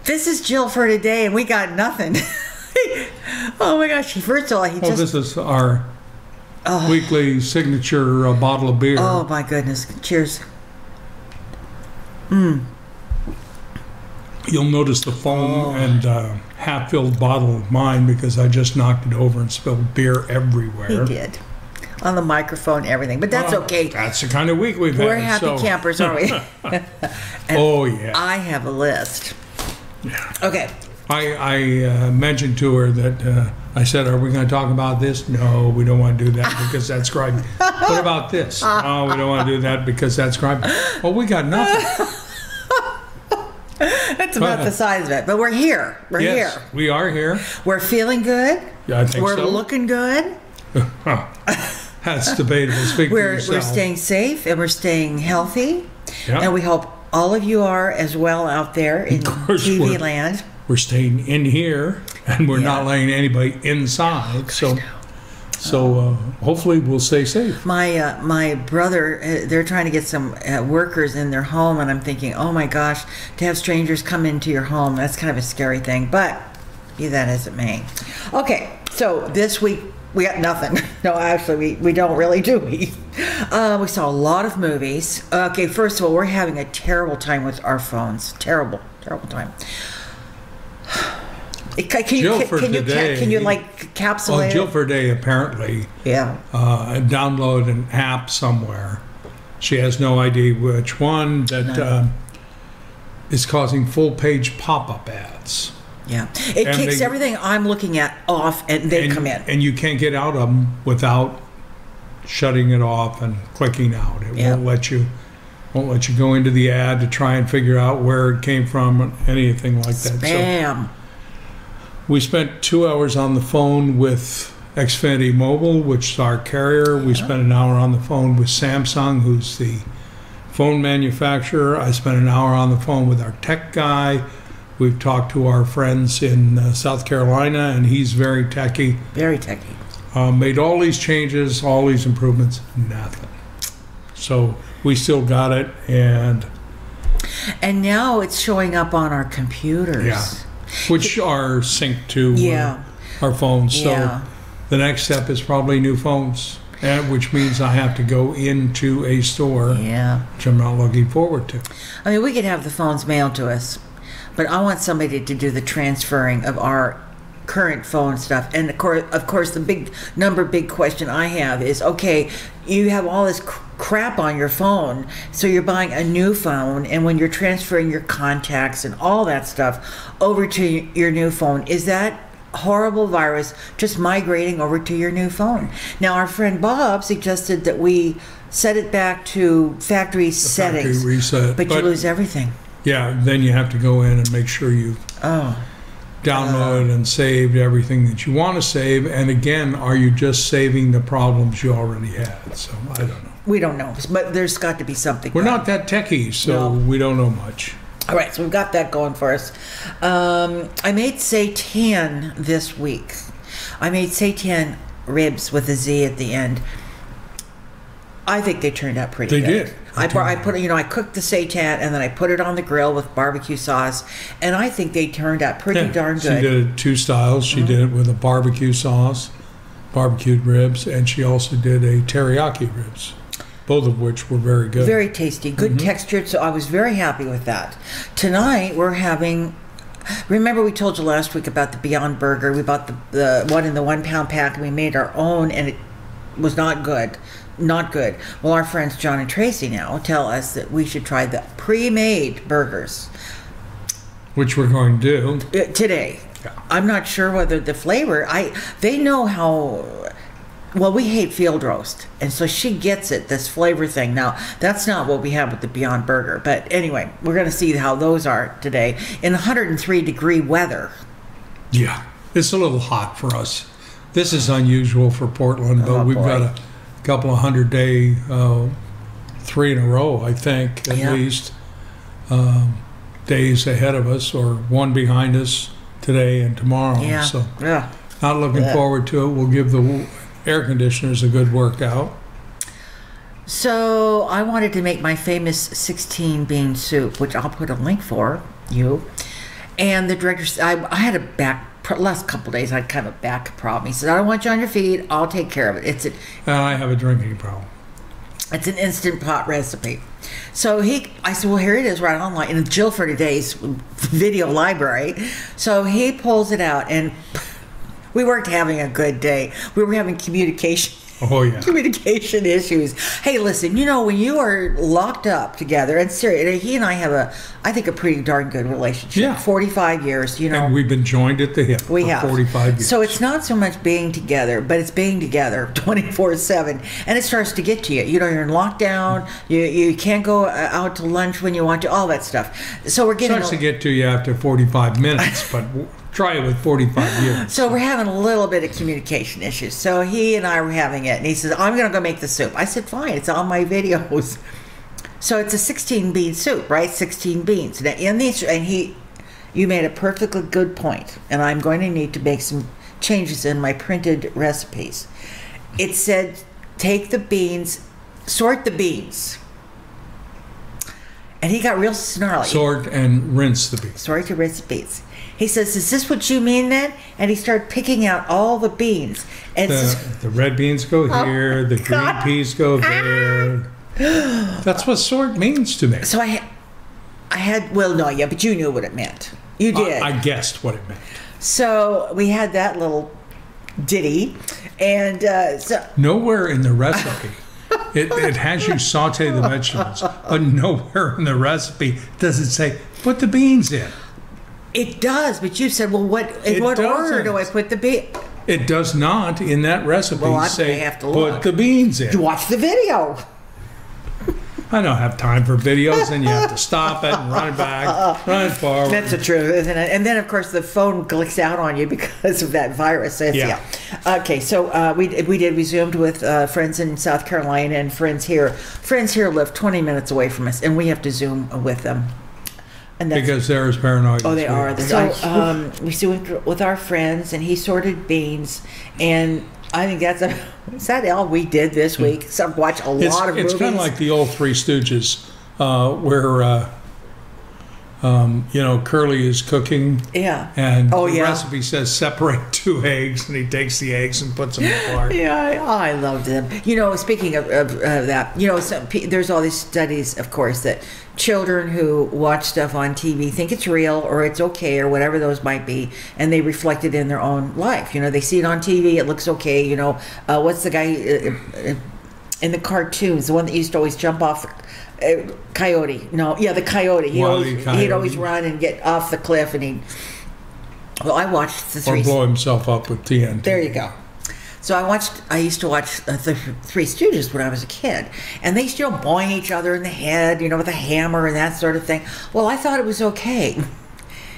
This is Jill for today, and we got nothing. Oh my gosh! First of all, this is our weekly signature bottle of beer. Oh my goodness! Cheers. Mmm. You'll notice the foam and half-filled bottle of mine because I just knocked it over and spilled beer everywhere. He did. On the microphone, everything, but that's okay. That's the kind of week we've had. We're happy campers, aren't we? Oh yeah. I have a list. Yeah. Okay. I mentioned to her that I said, "Are we going to talk about this?" No, we don't want to do that because that's grimy. What about this? No, we don't want to do that because that's grimy. Well, we got nothing. That's about the size of it, but we're here. We're here. We are here. We're feeling good. Yeah, I think we're so. We're looking good. That's debatable. Speak for yourself. We're staying safe and we're staying healthy, yep. And we hope all of you are as well out there in TV land. We're staying in here, and we're not letting anybody inside. So hopefully we'll stay safe. My brother, they're trying to get some workers in their home, and I'm thinking, oh my gosh, to have strangers come into your home, that's kind of a scary thing. But be that as it may. Okay, so this week we got nothing. No, actually, we don't really, do we? We saw a lot of movies. Okay, first of all, we're having a terrible time with our phones. Terrible time. Can you like capsulate? Jill for today apparently downloaded an app somewhere. She has no idea which one that is causing full page pop-up ads. Yeah, it kicks everything I'm looking at off, and they come in. And you can't get out of them without shutting it off and clicking out. It won't let you go into the ad to try and figure out where it came from or anything like that. Spam. So we spent 2 hours on the phone with Xfinity Mobile, which is our carrier. We spent an hour on the phone with Samsung, who's the phone manufacturer. I spent an hour on the phone with our tech guy. We've talked to our friends in South Carolina, and he's very techy. Very techy. Made all these changes, all these improvements, nothing. So we still got it, and now it's showing up on our computers. Yeah, which are synced to our phones. So the next step is probably new phones, which means I have to go into a store, which I'm not looking forward to. I mean, we could have the phones mailed to us, but I want somebody to do the transferring of our current phone stuff. And of course, the big question I have is, okay, you have all this crap on your phone, so you're buying a new phone, and when you're transferring your contacts and all that stuff over to your new phone, is that horrible virus just migrating over to your new phone? Now, our friend Bob suggested that we set it back to factory settings, factory reset, but you lose everything. Yeah, then you have to go in and make sure you've downloaded and saved everything that you want to save. And again, are you just saving the problems you already had? So I don't know. We don't know, but there's got to be something. We're not that techie, so we don't know much. All right, so we've got that going for us. I made seitan this week. I made seitan ribs with a Z at the end. I think they turned out pretty good. They did. I cooked the seitan and then I put it on the grill with barbecue sauce, and I think they turned out pretty darn good. She did it 2 styles. She did it with a barbecue sauce, barbecued ribs, and she also did a teriyaki ribs, both of which were very good. Very tasty, good textured, so I was very happy with that. Tonight we're having, remember we told you last week about the Beyond Burger. We bought the one in the 1 pound pack, and we made our own, and it was not good. Not good. Well, our friends John and Tracy now tell us that we should try the pre-made burgers, which we're going to do today. Yeah. I'm not sure whether the flavor. They know how. Well, we hate field roast, and so she gets it. This flavor thing. Now, that's not what we have with the Beyond Burger. But anyway, we're going to see how those are today in 103-degree weather. Yeah, it's a little hot for us. This is unusual for Portland, but we've got a couple of 100-day, 3 in a row, I think, at least, days ahead of us, or 1 behind us today and tomorrow. Yeah. So not looking forward to it. We'll give the air conditioners a good workout. So I wanted to make my famous 16-bean soup, which I'll put a link for you. And the director said, I had a last couple of days, I had kind of a back problem. He said, I don't want you on your feet. I'll take care of it. I have a drinking problem. It's an Instant Pot recipe. So I said, well, here it is right online in Jill for Today's video library. So he pulls it out, and we weren't having a good day. We were having communication issues. Hey, listen, when you are locked up together, and seriously, he and I have I think a pretty darn good relationship. Yeah. 45 years, And we've been joined at the hip for 45 years. So it's not so much being together, but it's being together 24/7. And it starts to get to you. You're in lockdown. You can't go out to lunch when you want to, all that stuff. So we're getting... It starts to get to you after 45 minutes, but... Try it with 45 years. So we're having a little bit of communication issues. So he and I were having it, and he says, I'm going to go make the soup. I said, fine, it's on my videos. So it's a 16-bean soup, right? 16 beans. Now, you made a perfectly good point, and I'm going to need to make some changes in my printed recipes. It said, take the beans, sort the beans. And he got real snarly. Sort and rinse the beans. Sort to rinse the beans. He says, is this what you mean then? And he started picking out all the beans. And the red beans go here, the green peas go there. That's what sort means to me. So I had, well, no, yeah, but you knew what it meant. You did. I guessed what it meant. So we had that little ditty. And nowhere in the recipe. It has you saute the vegetables, but nowhere in the recipe does it say, put the beans in. It does, but you said, well, what order do I put the beans? It does not in that recipe say, have to put the beans in. You watch the video. I don't have time for videos, and you have to stop it and run it back, run it forward. That's the truth, isn't it? And then, of course, the phone clicks out on you because of that virus. So yeah. Okay, so we Zoomed with friends in South Carolina and friends here. Friends here live 20 minutes away from us, and we have to Zoom with them. And because they're as paranoid. Oh, they are. So we Zoomed with our friends, and he sorted beans, and I think is that all we did this week? So watch a lot of movies. It's kind of like the old Three Stooges, where Curly is cooking. Yeah. And the recipe says separate 2 eggs, and he takes the eggs and puts them apart. Yeah, I loved them. Speaking of that, there's all these studies, of course, that children who watch stuff on TV think it's real or it's okay or whatever those might be, and they reflect it in their own life. They see it on TV, it looks okay. What's the guy in the cartoons, the one that used to always jump off the coyote? No, yeah, the coyote. He'd always run and get off the cliff, and I watched the Or blow himself up with TNT. There you go. So I used to watch the Three Stooges when I was a kid, and they used to boing each other in the head, with a hammer and that sort of thing. Well, I thought it was okay.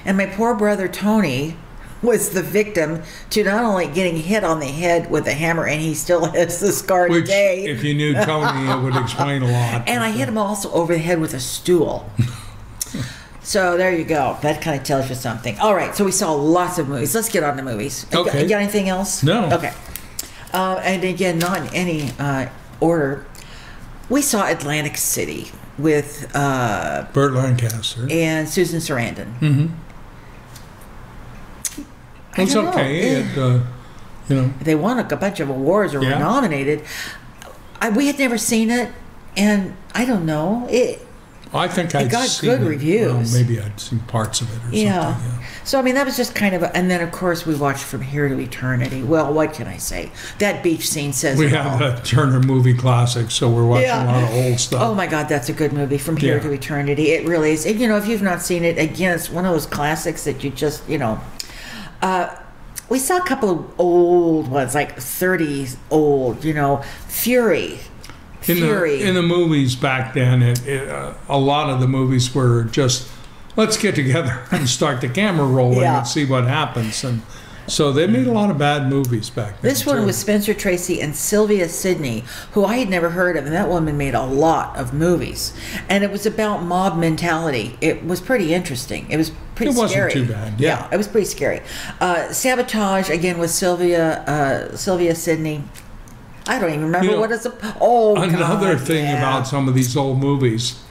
And my poor brother Tony was the victim to not only getting hit on the head with a hammer, and he still has the scar today. If you knew Tony, it would explain a lot. And I hit him also over the head with a stool. So there you go. That kind of tells you something. All right, so we saw lots of movies. Let's get on to movies. Okay. You got anything else? No. Okay. And again, not in any order. We saw Atlantic City with Burt Lancaster and Susan Sarandon. Mm-hmm. It's okay. They won a bunch of awards or were nominated. We had never seen it, and I don't know. I think I'd got seen good it. reviews. Well, maybe I'd seen parts of it or something. Yeah. So, that was just kind of and then, of course, we watched From Here to Eternity. Well, what can I say? That beach scene says it all. We have a Turner movie classic, so we're watching a lot of old stuff. Oh, my God, that's a good movie, From Here to Eternity. It really is. And, if you've not seen it, again, it's one of those classics that you just, we saw a couple of old ones, like 30s old, Fury. In the movies back then, a lot of the movies were just, let's get together and start the camera rolling and see what happens. And so they made a lot of bad movies back then. This one was Spencer Tracy and Sylvia Sidney, who I had never heard of, and that woman made a lot of movies. And it was about mob mentality. It was pretty interesting. It was pretty scary. It wasn't too bad. Yeah, it was pretty scary. Sabotage, again, with Sylvia Sidney. I don't even remember what it's. Another thing about some of these old movies,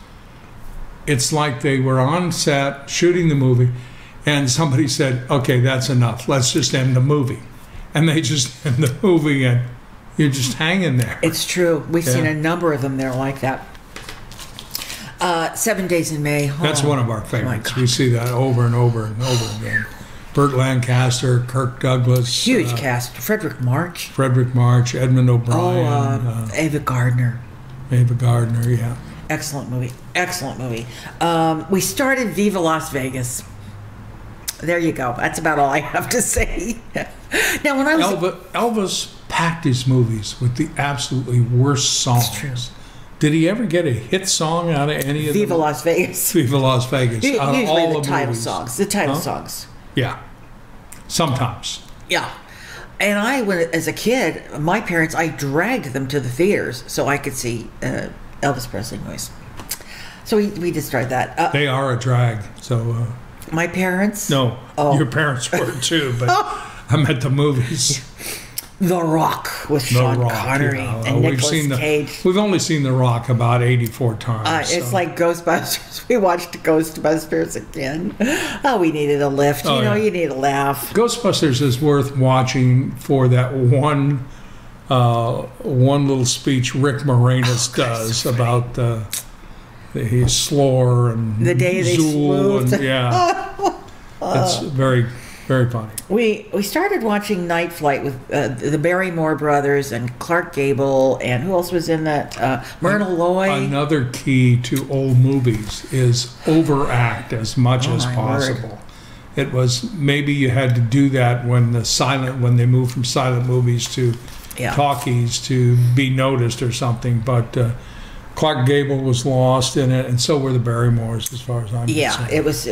it's like they were on set shooting the movie, And somebody said, okay, that's enough. Let's just end the movie. And they just end the movie, and you're just hanging there. It's true. We've seen a number of them there like that. 7 Days in May. That's one of our favorites. We see that over and over and over again. Burt Lancaster, Kirk Douglas. Huge cast. Frederick March, Edmund O'Brien. Ava Gardner. Yeah. Excellent movie. We started Viva Las Vegas. There you go. That's about all I have to say. Now, when I was Elvis packed his movies with the absolutely worst songs. True. Did he ever get a hit song out of any of them? Viva Las Vegas. Viva Las Vegas. Out of Usually all the title movies. songs. The title songs. Yeah. Sometimes. Yeah. And as a kid, my parents, I dragged them to the theaters so I could see Elvis Presley movies. So we just tried that. They are a drag. So. My parents? No. Your parents were too, but I meant the movies. The Rock with Sean Connery and Nicolas Cage. We've only seen The Rock about 84 times. It's like Ghostbusters. We watched Ghostbusters again. Oh, we needed a lift. You need a laugh. Ghostbusters is worth watching for that one little speech Rick Moranis does about the slore and the day they Zool and it's very, very funny. We started watching Night Flight with the Barrymore brothers and Clark Gable, and who else was in that? Myrna Loy. Another key to old movies is overact as much as possible. Word. It was maybe you had to do that when they moved from silent movies to talkies to be noticed or something, but. Clark Gable was lost in it, and so were the Barrymores, as far as I'm concerned. Yeah, it was.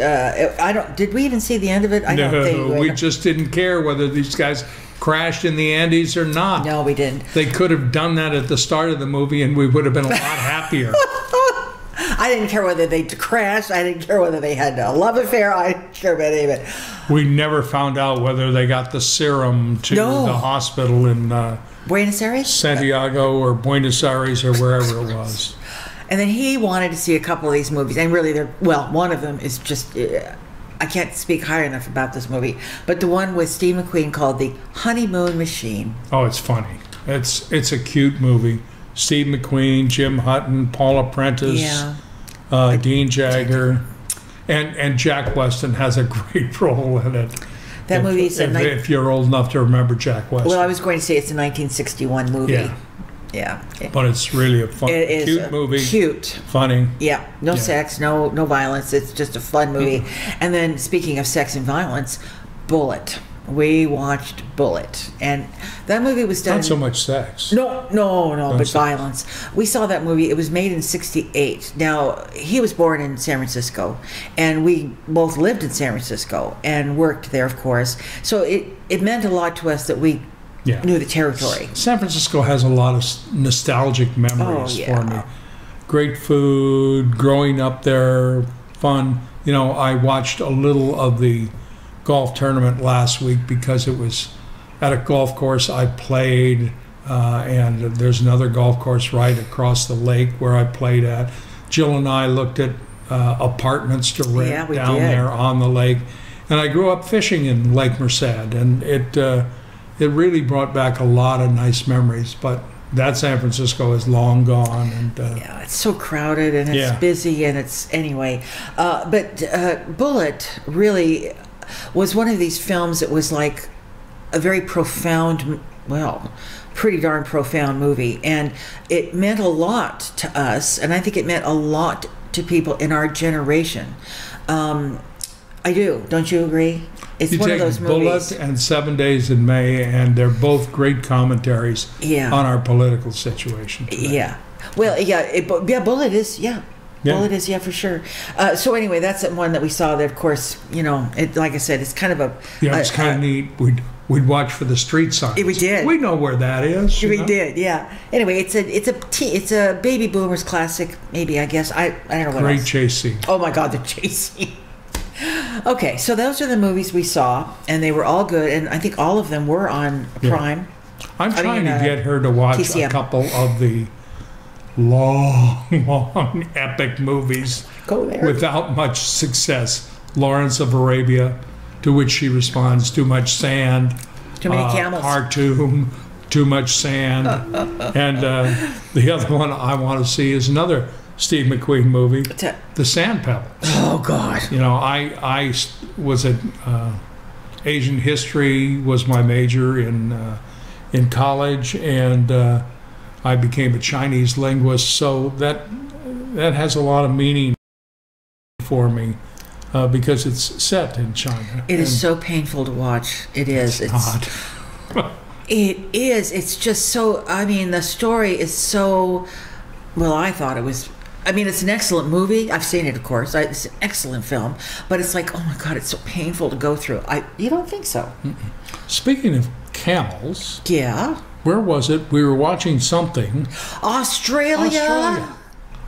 Did we even see the end of it? I don't think we just didn't care whether these guys crashed in the Andes or not. No, we didn't. They could have done that at the start of the movie, and we would have been a lot happier. I didn't care whether they crashed. I didn't care whether they had a love affair. I didn't care about any of it. We never found out whether they got the serum to the hospital in Buenos Aires, Santiago, or Buenos Aires, or wherever it was. And then he wanted to see a couple of these movies, and really, one of them is just. I can't speak high enough about this movie, but the one with Steve McQueen called The Honeymoon Machine. Oh, it's funny. It's a cute movie. Steve McQueen, Jim Hutton, Paula Prentice, Dean Jagger, and Jack Weston has a great role in it. That movie is if you're old enough to remember Jack Weston. Well, I was going to say it's a 1961 movie. Yeah. But it's really a fun, cute movie. Cute. Funny. Yeah. No sex, no violence. It's just a fun movie. And then, speaking of sex and violence, Bullet. We watched Bullet. And that movie was done... Not so much sex. No, but violence. We saw that movie. It was made in 1968. Now, he was born in San Francisco, and we both lived in San Francisco and worked there, of course. So it meant a lot to us that we knew the territory. San Francisco has a lot of nostalgic memories for me. Great food, growing up there, fun. I watched a little of the golf tournament last week because it was at a golf course I played, and there's another golf course right across the lake where I played at. Jill and I looked at apartments to rent down there on the lake, and I grew up fishing in Lake Merced, and it really brought back a lot of nice memories, but that San Francisco is long gone. And it's so crowded, and it's busy, and it's anyway. But Bullet really was one of these films that was like a very profound, pretty darn profound movie, and it meant a lot to us, and I think it meant a lot to people in our generation. I do. Don't you agree? It's one of those movies. Bullet and 7 Days in May, and they're both great commentaries on our political situation today. Yeah. Well, Bullet is, Bullet is, for sure. So anyway, that's the one that we saw that, of course, like I said, it's kind of a... Yeah, it's kind of neat. We'd watch for the street signs. We did. We know where that is. We did, yeah. Anyway, it's a baby boomers classic, maybe, I guess. I don't know what Great else. chase scene. Oh my God, the chase scene. Okay, so those are the movies we saw, and they were all good, and I think all of them were on Prime. I'm trying to get her to watch TCM. A couple of the long epic movies Go there. without much success. Lawrence of Arabia, to which she responds, too much sand. Too many camels. Khartoum, too much sand. And the other one I want to see is another Steve McQueen movie, The Sand Pebble. Oh, God. You know, I was at Asian history was my major in college, and I became a Chinese linguist, so that has a lot of meaning for me because it's set in China. It is so painful to watch. It is. It's not. It is. It's just so. I mean, the story is so. Well, I thought it was. I mean, it's an excellent movie. I've seen it, of course. It's an excellent film, but it's like, oh my God, it's so painful to go through. You don't think so? Speaking of camels, yeah. Where was it? We were watching something. Australia.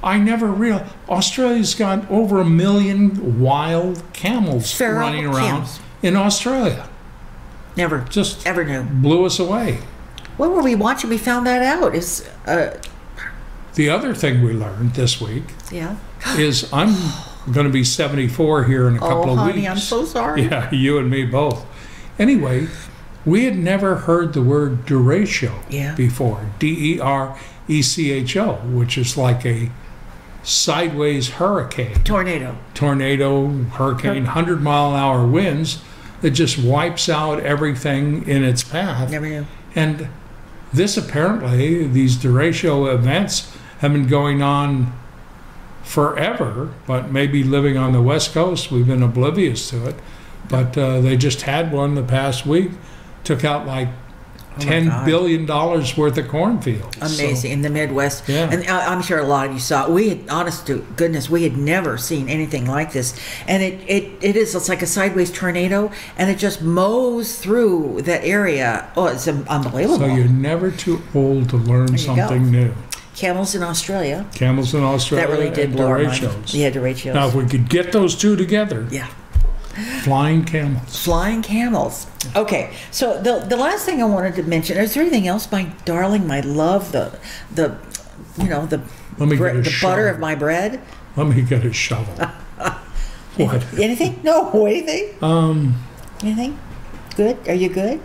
I never realized Australia's got over 1 million wild camels Feral running around camels. in Australia. Never, Just ever knew. Blew us away. What were we watching? We found that out. The other thing we learned this week is I'm going to be 74 here in a couple of weeks. I'm so sorry. Yeah, you and me both. Anyway, we had never heard the word derecho before. Derecho, which is like a sideways hurricane. Tornado, hurricane, 100-mile-an-hour winds that just wipes out everything in its path. Never knew. And this apparently, these derecho events have been going on forever, but maybe living on the West Coast, we've been oblivious to it. But they just had one the past week, took out like $10 billion worth of cornfields. Amazing. So, in the Midwest. Yeah. And I'm sure a lot of you saw it. We had, honest to goodness, we had never seen anything like this. And it's like a sideways tornado, and it just mows through that area. Oh, it's unbelievable. So you're never too old to learn something new. Camels in Australia. That really did blow our mind. Yeah, derechos. Now, if we could get those two together. Yeah. Flying camels. Okay, so the last thing I wanted to mention, is there anything else, my darling, my love, the butter of my bread? Let me get a shovel. What? Anything? No, anything? Anything? Good? Are you good?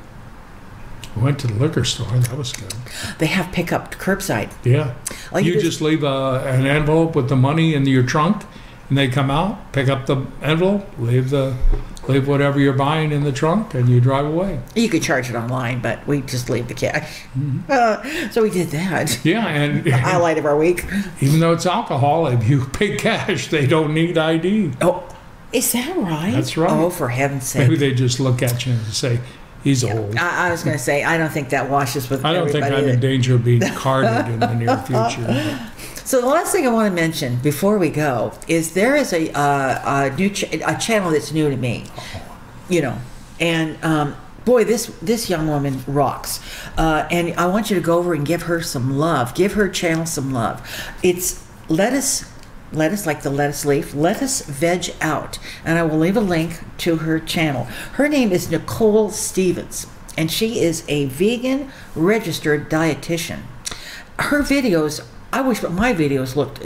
I went to the liquor store. That was good. They have pickup curbside. Yeah. You just leave an envelope with the money in your trunk, and they come out, pick up the envelope, leave whatever you're buying in the trunk, and you drive away. You could charge it online, but we just leave the cash. Mm-hmm. So we did that. Yeah, and the highlight of our week. Even though it's alcohol, if you pay cash, they don't need ID. Oh, is that right? That's right. Oh, for heaven's sake! Maybe they just look at you and say, "He's old." I was going to say, I don't think that washes with. I don't think I'm in danger of being carded in the near future. So the last thing I want to mention before we go is there is a new channel that's new to me, and boy, this young woman rocks, and I want you to go over and give her some love, give her channel some love. It's lettuce like the lettuce leaf, lettuce veg out, and I will leave a link to her channel. Her name is Nicole Stevens, and she is a vegan registered dietitian. Her videos. I wish my videos looked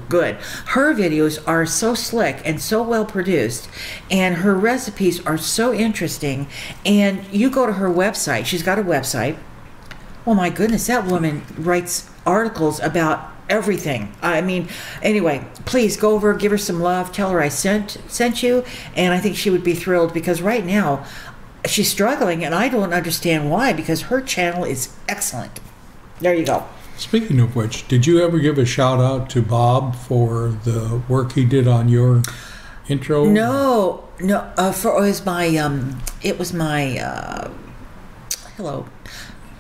good. Her videos are so slick and so well produced, and her recipes are so interesting. And you go to her website. She's got a website. Oh my goodness, that woman writes articles about everything. I mean, anyway, please go over, give her some love, tell her I sent you, and I think she would be thrilled, because right now she's struggling, and I don't understand why, because her channel is excellent. There you go. Speaking of which, did you ever give a shout out to Bob for the work he did on your intro? No. It was my hello.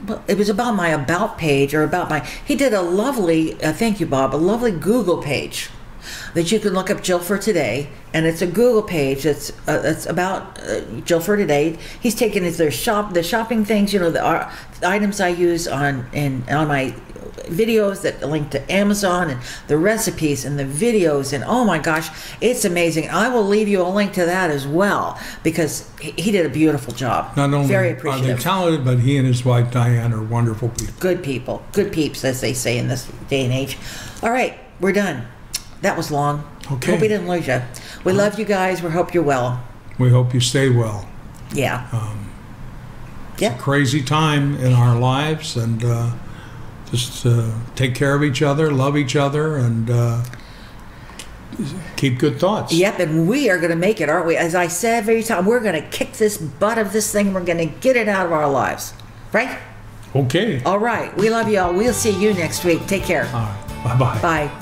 Well, it was about my about page, or about my. He did a lovely. Thank you, Bob. A lovely Google page that you can look up Jill for Today, and it's a Google page that's about Jill for Today. He's taken the shopping things, the items I use on my videos that link to Amazon, and the recipes and the videos, and oh my gosh, it's amazing. I will leave you a link to that as well, because he did a beautiful job. Not only very are appreciative. they talented, but he and his wife Diane are wonderful people. Good people, good peeps, as they say in this day and age. All right, we're done. That was long. Okay. Hope we didn't lose you. We love you guys. We hope you're well. We hope you stay well. Yeah. It's a crazy time in our lives, and just take care of each other, love each other, and keep good thoughts. Yep, and we are going to make it, aren't we? As I said every time, we're going to kick this butt of this thing. We're going to get it out of our lives. Right? Okay. All right. We love you all. We'll see you next week. Take care. All right. Bye-bye. Bye.